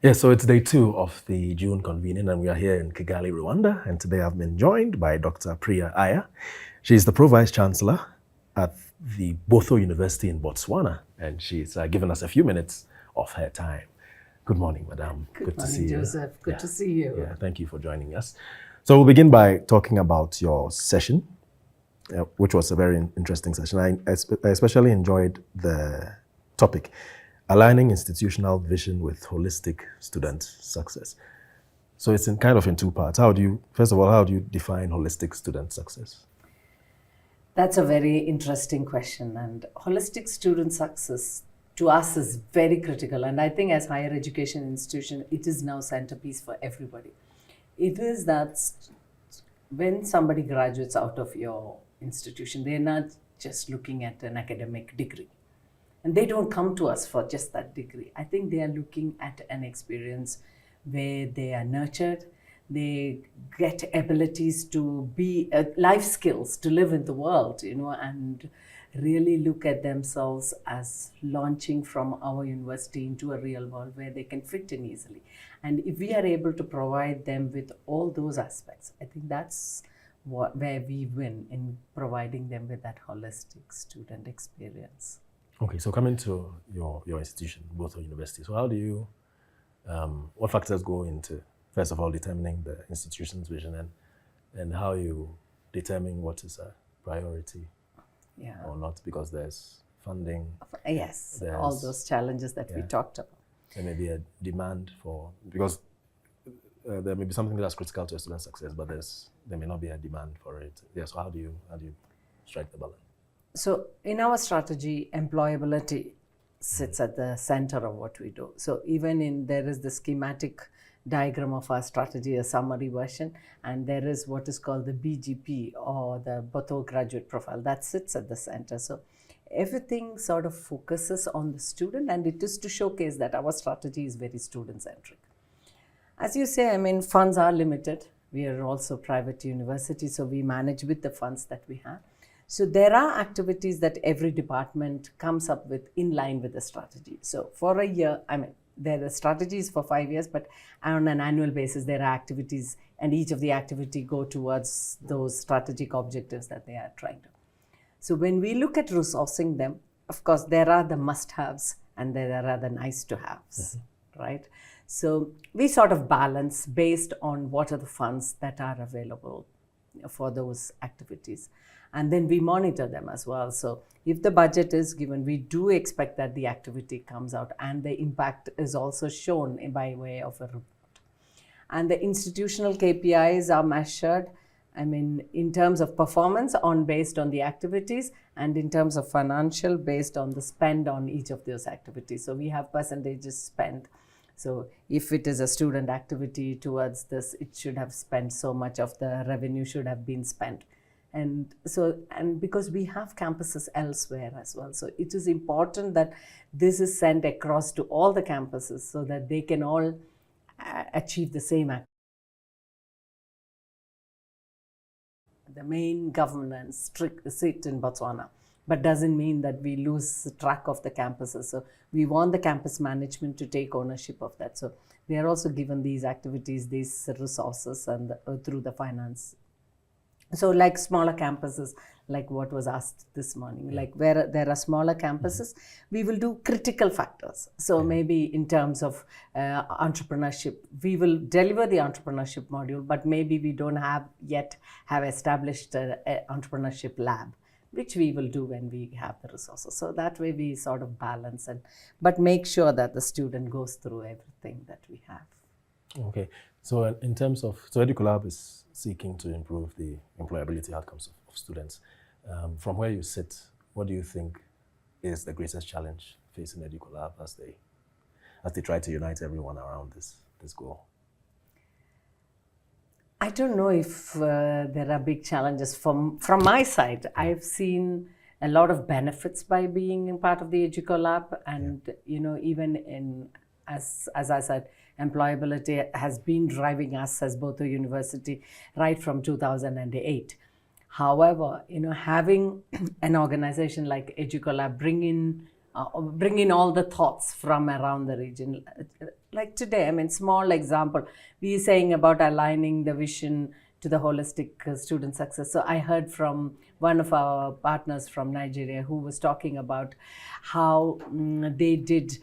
Yeah, so it's day 2 of the June convening, and we are here in Kigali, Rwanda. And today I've been joined by Dr. Priya Iyer. She's the Pro-Vice Chancellor at the Botho University in Botswana, and she's given us a few minutes of her time. Good morning, Madam. Good morning, to see Joseph. you. Good to see you. Yeah, thank you for joining us. So we'll begin by talking about your session, which was a very interesting session. I especially enjoyed the topic, aligning institutional vision with holistic student success. So it's in 2 parts. First of all, how do you define holistic student success? That's a very interesting question. And holistic student success to us is very critical. And I think as higher education institution, it is now centerpiece for everybody. It is that when somebody graduates out of your institution, they're not just looking at an academic degree. And they don't come to us for just that degree. I think they are looking at an experience where they are nurtured, they get abilities to be, life skills to live in the world, and really look at themselves as launching from our university into a real world where they can fit in easily. And if we are able to provide them with all those aspects, I think that's where we win in providing them with that holistic student experience. Okay, so coming to your institution, Botho University, so how do you, what factors go into, first of all, determining the institution's vision and how you determine what is a priority or not, because there's funding. Yes, all those challenges that we talked about. There may be a demand for, because there may be something that's critical to a student's success, but there may not be a demand for it. Yeah, so how do you strike the balance? So in our strategy, employability sits at the center of what we do. So even there is the schematic diagram of our strategy, a summary version, and there is what is called the BGP or the Botho Graduate Profile that sits at the center. So everything sort of focuses on the student, and it is to showcase that our strategy is very student-centric. As you say, funds are limited. We are also a private university, so we manage with the funds that we have. So there are activities that every department comes up with in line with the strategy. So for a year, there are strategies for 5 years, but on an annual basis, there are activities, and each of the activity go towards those strategic objectives that they are trying to. So when we look at resourcing them, of course, there are the must-haves and there are the nice-to-haves, right? So we sort of balance based on what are the funds that are available for those activities. And then we monitor them as well. So if the budget is given, we do expect that the activity comes out and the impact is also shown by way of a report. And the institutional KPIs are measured, in terms of performance based on the activities, and in terms of financial based on the spend on each of those activities. So we have percentages spent. So if it is a student activity towards this, it should have spent so much of the revenue should have been spent. And because we have campuses elsewhere as well. So it is important that this is sent across to all the campuses so that they can all achieve the same activity. The main governance sit in Botswana, but doesn't mean that we lose track of the campuses. So we want the campus management to take ownership of that. So they are also given these activities, these resources, and through the finance. So like smaller campuses, like what was asked this morning, like where there are smaller campuses, we will do critical factors. So maybe in terms of entrepreneurship, we will deliver the entrepreneurship module, but maybe we don't have established an entrepreneurship lab, which we will do when we have the resources. So that way we sort of balance but make sure that the student goes through everything that we have. Okay, so in terms of, EduCollab is seeking to improve the employability outcomes of students. From where you sit, what do you think is the greatest challenge facing EduCollab as they try to unite everyone around this goal? I don't know if there are big challenges from my side. I've seen a lot of benefits by being part of the EduCollab, and even as I said, employability has been driving us as Botho University right from 2008. However, having an organization like EduCollab bring in bring in all the thoughts from around the region. Like today, I mean, small example, we are saying about aligning the vision to the holistic student success. So I heard from one of our partners from Nigeria who was talking about how they did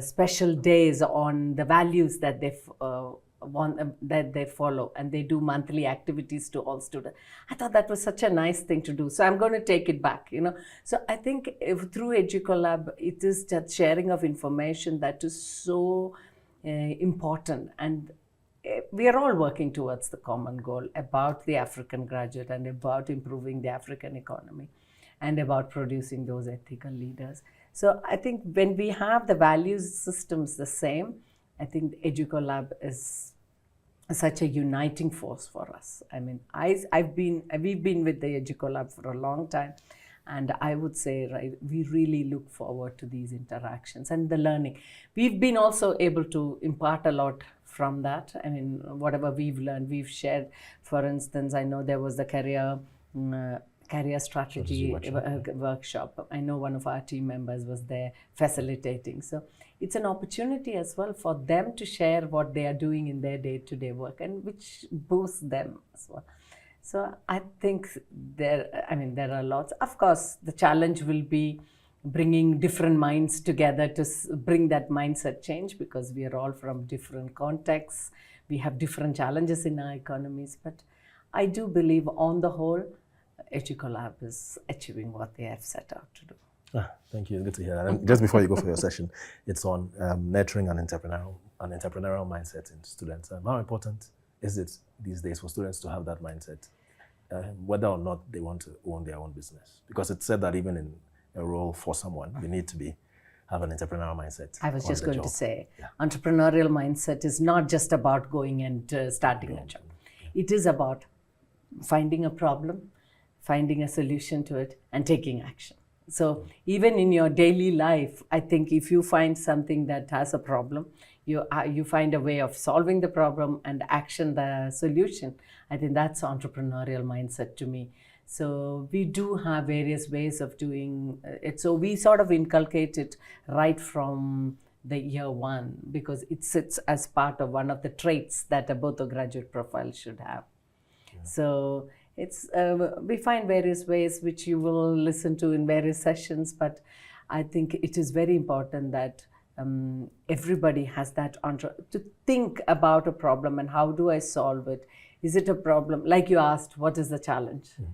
special days on the values that they that they follow, and they do monthly activities to all students. I thought that was such a nice thing to do, so I'm going to take it back, you know. So I think through EducoLab, it is that sharing of information that is so important, and we are all working towards the common goal about the African graduate and about improving the African economy and about producing those ethical leaders. So I think when we have the values systems the same, I think EducoLab is such a uniting force for us. I mean, we've been with the EducoLab for a long time, and I would say, right, we really look forward to these interactions and the learning. We've been also able to impart a lot from that. I mean, whatever we've learned, we've shared. For instance, I know there was the career strategy workshop. I know one of our team members was there facilitating. So it's an opportunity as well for them to share what they are doing in their day-to-day work, and which boosts them as well. So I think there are lots. Of course, the challenge will be bringing different minds together to bring that mindset change, because we are all from different contexts. We have different challenges in our economies. But I do believe on the whole, EducoLab is achieving what they have set out to do. Thank you. Good to hear that. And just before you go for your session, it's on nurturing an entrepreneurial mindset in students. How important is it these days for students to have that mindset, whether or not they want to own their own business? Because it's said that even in a role for someone, you need to have an entrepreneurial mindset. I was just going to say, entrepreneurial mindset is not just about going and starting a job. Yeah. It is about finding a problem, finding a solution to it, and taking action. So even in your daily life, I think if you find something that has a problem, you find a way of solving the problem and action the solution. I think that's entrepreneurial mindset to me. So we do have various ways of doing it. So we sort of inculcate it right from the year one, because it sits as part of one of the traits that a Botho Graduate Profile should have. Yeah. So it's we find various ways which you will listen to in various sessions, but I think it is very important that everybody has that to think about a problem and how do I solve it. Is it a problem? Like you asked, what is the challenge? Mm.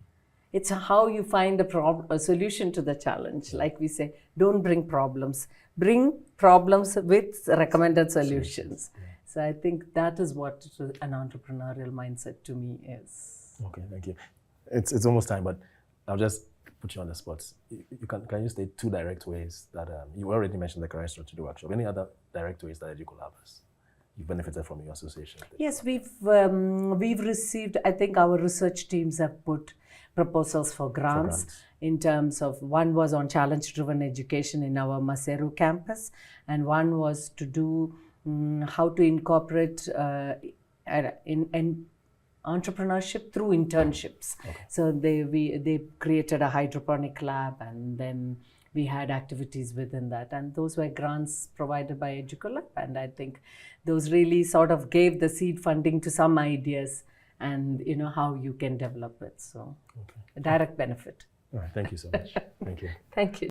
It's how you find a solution to the challenge. Like we say, don't bring problems. Bring problems with recommended solutions. Yeah. So I think that is what an entrepreneurial mindset to me is. Okay, thank you. It's almost time, but I'll just put you on the spot. Can you state 2 direct ways that you already mentioned the career strategy workshop? Any other direct ways that EducoLab has you've benefited from your association? Yes, we've received. I think our research teams have put proposals for grants. In terms of, one was on challenge-driven education in our Maseru campus, and one was to do how to incorporate in entrepreneurship through internships. Okay. So they created a hydroponic lab, and then we had activities within that, and those were grants provided by EducoLab, and I think those really sort of gave the seed funding to some ideas and how you can develop it. So a direct benefit. All right, thank you so much. Thank you. Thank you.